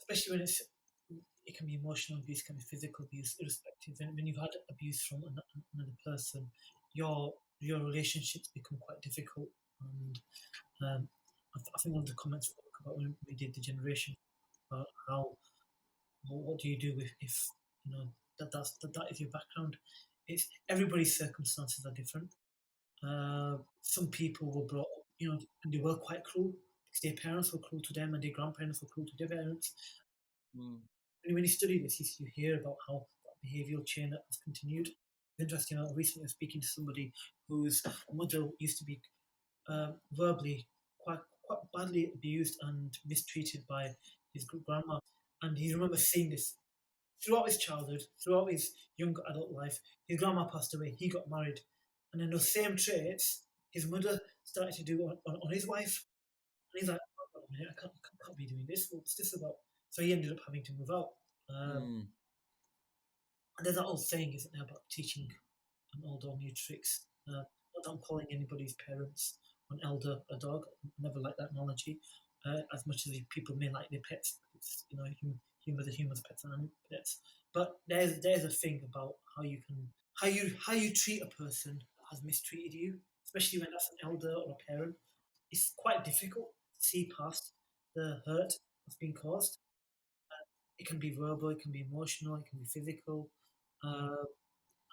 especially when it can be emotional abuse, can be physical abuse, irrespective. When you've had abuse from another person, your relationships become quite difficult. And I think one of the comments we spoke about when we did the generation about how what do you do if you know that is your background. It's everybody's circumstances are different. Some people were brought up, and they were quite cruel because their parents were cruel to them and their grandparents were cruel to their parents. Mm. And when you study this, you hear about how that behavioural chain has continued. It's interesting. I recently was speaking to somebody whose mother used to be verbally quite badly abused and mistreated by his grandma, and he remembers saying this throughout his childhood, throughout his young adult life. His grandma passed away. He got married, and then those same traits his mother started to do on his wife. And he's like, "Hold on a minute, I can't be doing this. What's this about?" So he ended up having to move out. Mm. And there's that old saying, isn't there, about teaching an old dog new tricks. Not that I'm calling anybody's parents an elder a dog. I never like that analogy. As much as people may like their pets, it's humans are humans, pets are pets. But there's a thing about how you treat a person that has mistreated you, especially when that's an elder or a parent. It's quite difficult to see past the hurt that's been caused. It can be verbal, it can be emotional, it can be physical, uh,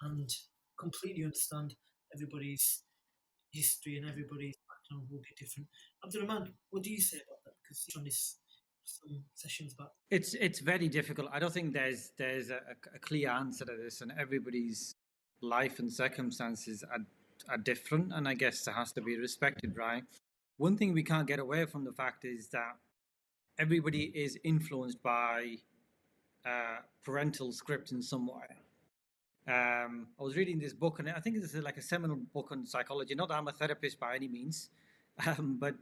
and completely understand everybody's history and everybody's background will be different. Abdurrahman, what do you say about that? Because you're on this some sessions back. It's very difficult. I don't think there's a clear answer to this, and everybody's life and circumstances are different, and I guess it has to be respected, right? One thing we can't get away from the fact is that everybody is influenced by parental script in some way. I was reading this book, and I think this is like a seminal book on psychology. Not that I'm a therapist by any means, but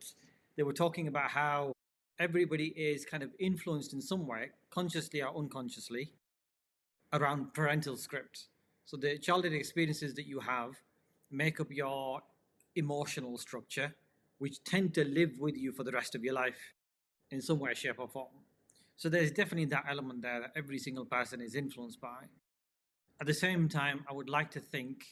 they were talking about how everybody is kind of influenced in some way, consciously or unconsciously, around parental script. So the childhood experiences that you have make up your emotional structure, which tend to live with you for the rest of your life in some way, shape, or form. So there's definitely that element there that every single person is influenced by. At the same time, I would like to think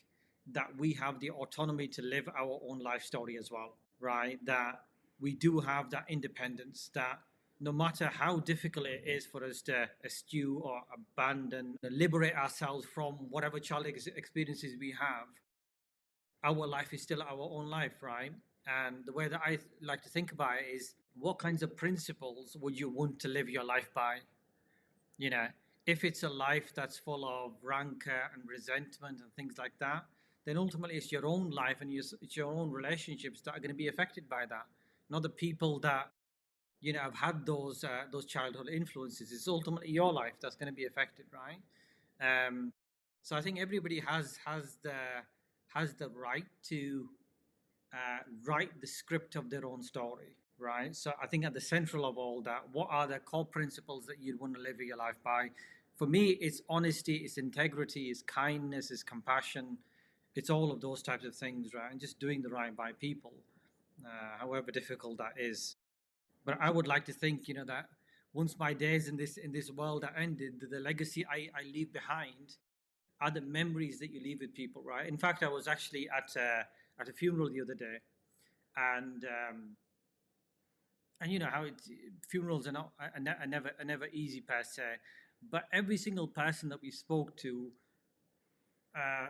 that we have the autonomy to live our own life story as well, right? That we do have that independence, that no matter how difficult it is for us to eschew or abandon, liberate ourselves from whatever childhood experiences we have, our life is still our own life, right? And the way that I like to think about it is what kinds of principles would you want to live your life by? You know, if it's a life that's full of rancor and resentment and things like that, then ultimately it's your own life and it's your own relationships that are going to be affected by that, not the people that have had those childhood influences. It's ultimately your life that's going to be affected, right? So I think everybody has the right to write the script of their own story, right? So I think at the central of all that, what are the core principles that you'd want to live your life by? For me, it's honesty, it's integrity, it's kindness, it's compassion, it's all of those types of things, right? And just doing the right by people, however difficult that is. But I would like to think, that once my days in this world are ended, the legacy I leave behind are the memories that you leave with people, right? In fact, I was actually at a funeral the other day, and you know how funerals are never easy per se, but every single person that we spoke to uh,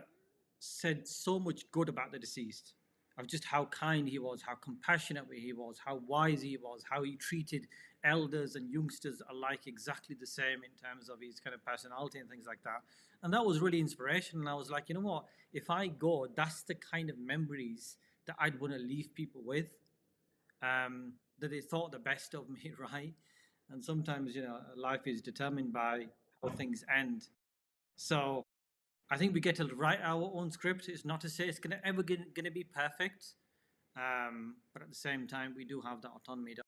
said so much good about the deceased, of just how kind he was, how compassionate he was, how wise he was, how he treated elders and youngsters alike exactly the same in terms of his kind of personality and things like that. And that was really inspirational. And I was like, you know what? If I go, that's the kind of memories that I'd want to leave people with. That they thought the best of me, right? And sometimes, life is determined by how things end. So I think we get to write our own script. It's not to say it's going to be perfect, but at the same time, we do have that autonomy.